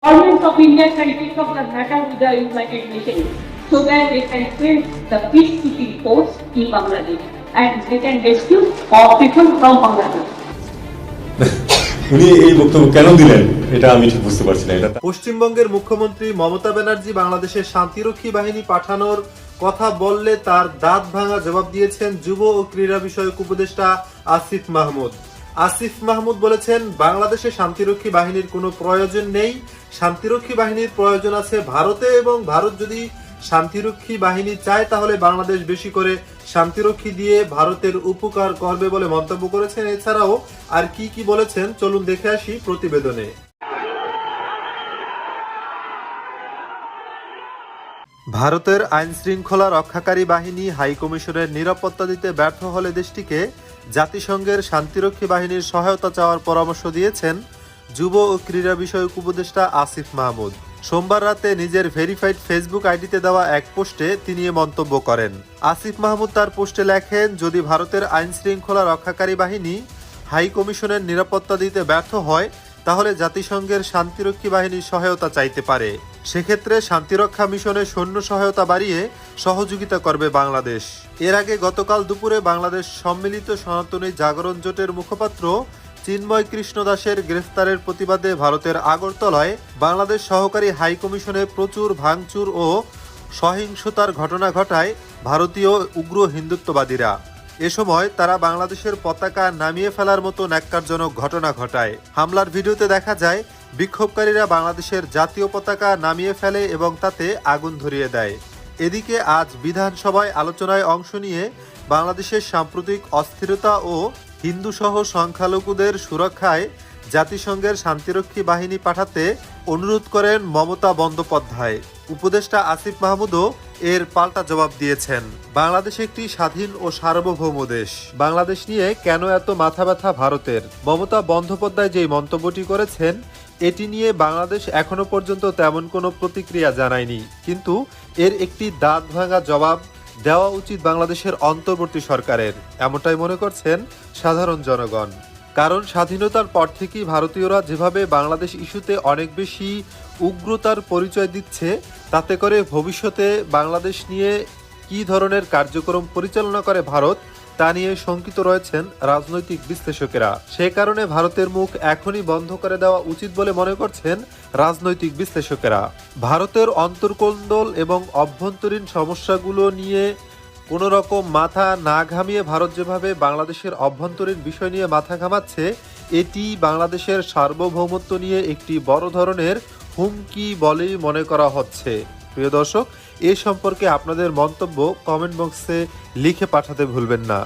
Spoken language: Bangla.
Government of India can take up the matter with the United Nations so that they can send the peacekeeping force in Bangladesh and they can rescue all people from Bangladesh. উনি এই বক্তব্য কেন দিলেন এটা আমি ঠিক বুঝতে পারছি না। এটা পশ্চিমবঙ্গের মুখ্যমন্ত্রী মমতা ব্যানার্জি বাংলাদেশের শান্তিরক্ষী বাহিনী পাঠানোর কথা বললে তার দাঁত ভাঙা জবাব দিয়েছেন যুব ও ক্রীড়া বিষয়ক উপদেষ্টা আসিফ মাহমুদ। আসিফ মাহমুদ বলেছেন, বাংলাদেশে শান্তিরক্ষী বাহিনীর কোনো প্রয়োজন নেই। শান্তিরক্ষী বাহিনীর প্রয়োজন আছে ভারতে, এবং ভারত যদি শান্তিরক্ষী বাহিনী চায় তাহলে বাংলাদেশ বেশি করে শান্তিরক্ষী দিয়ে ভারতের উপকার করবে বলে মন্তব্য করেছেন। এছাড়াও আর কি কি বলেছেন চলুন দেখে আসি প্রতিবেদনে। ভারতের আইন শৃঙ্খলা রক্ষাকারী বাহিনী হাই কমিশনের নিরাপত্তা দিতে ব্যর্থ হলে দেশটিকে জাতিসংঘের শান্তিরক্ষী বাহিনীর সহায়তা চাওয়ার পরামর্শ দিয়েছেন যুব ও ক্রীড়া বিষয়ক উপদেষ্টা আসিফ মাহমুদ। সোমবার রাতে নিজের ভেরিফাইড ফেসবুক আইডিতে দেওয়া এক পোস্টে তিনি এ মন্তব্য করেন। আসিফ মাহমুদ তার পোস্টে লেখেন, যদি ভারতের আইন শৃঙ্খলা রক্ষাকারী বাহিনী হাই কমিশনের নিরাপত্তা দিতে ব্যর্থ হয় তাহলে জাতিসংঘের শান্তিরক্ষী বাহিনীর সহায়তা চাইতে পারে। সেক্ষেত্রে শান্তিরক্ষা মিশনে সৈন্য সহায়তা বাড়িয়ে সহযোগিতা করবে বাংলাদেশ। এর আগে গতকাল দুপুরে বাংলাদেশ সম্মিলিত সনাতনী জাগরণ জোটের মুখপাত্র চিন্ময় কৃষ্ণ দাসের গ্রেফতারের প্রতিবাদে ভারতের আগরতলায় বাংলাদেশ সহকারী হাই কমিশনে প্রচুর ভাঙচুর ও সহিংসতার ঘটনা ঘটায় ভারতীয় উগ্র হিন্দুত্ববাদীরা। এ সময় তারা বাংলাদেশের পতাকা নামিয়ে ফেলার মতো ন্যাক্কারজনক ঘটনা ঘটায়। হামলার ভিডিওতে দেখা যায় বিক্ষোভকারীরা বাংলাদেশের জাতীয় পতাকা নামিয়ে ফেলে এবং তাতে আগুন ধরিয়ে দেয়। এদিকে আজ বিধানসভায় আলোচনায় অংশ নিয়ে বাংলাদেশের সাম্প্রতিক অস্থিরতা ও হিন্দুসহ সংখ্যালঘুদের সুরক্ষায় জাতিসংঘের শান্তিরক্ষী বাহিনী পাঠাতে অনুরোধ করেন মমতা বন্দ্যোপাধ্যায়। উপদেষ্টা আসিফ মাহমুদও এর পাল্টা জবাব দিয়েছেন। বাংলাদেশ একটি স্বাধীন ও সার্বভৌম দেশ। বাংলাদেশ নিয়ে কেন এত মাথা ব্যথা ভারতের? মমতা বন্দ্যোপাধ্যায় যেই মন্তব্যটি করেছেন এটি নিয়ে বাংলাদেশ এখনো পর্যন্ত তেমন কোনো প্রতিক্রিয়া জানায়নি, কিন্তু এর একটি দাঁত ভাঙা জবাব দেওয়া উচিত বাংলাদেশের অন্তর্বর্তী সরকারের, এমনটাই মনে করছেন সাধারণ জনগণ। কারণ স্বাধীনতার পর থেকেই ভারতীয়রা যেভাবে বাংলাদেশ ইস্যুতে অনেক বেশি উগ্রতার পরিচয় দিচ্ছে, তাতে করে ভবিষ্যতে বাংলাদেশ নিয়ে কী ধরনের কার্যক্রম পরিচালনা করে ভারত তা নিয়ে শঙ্কিত রয়েছেন রাজনৈতিক বিশ্লেষকেরা। সে কারণে ভারতের মুখ এখনই বন্ধ করে দেওয়া উচিত বলে মনে করছেন রাজনৈতিক বিশ্লেষকেরা। ভারতের অন্তর্কোন্দল এবং অভ্যন্তরীণ সমস্যাগুলো নিয়ে কোনো রকম মাথা না ঘামিয়ে ভারত যেভাবে বাংলাদেশের অভ্যন্তরীণ বিষয় নিয়ে মাথা ঘামাচ্ছে, এটি বাংলাদেশের সার্বভৌমত্ব নিয়ে একটি বড় ধরনের হুমকি বলেই মনে করা হচ্ছে। প্রিয় দর্শক, এ সম্পর্কে আপনাদের মন্তব্য কমেন্ট বক্সে লিখে পাঠাতে ভুলবেন না।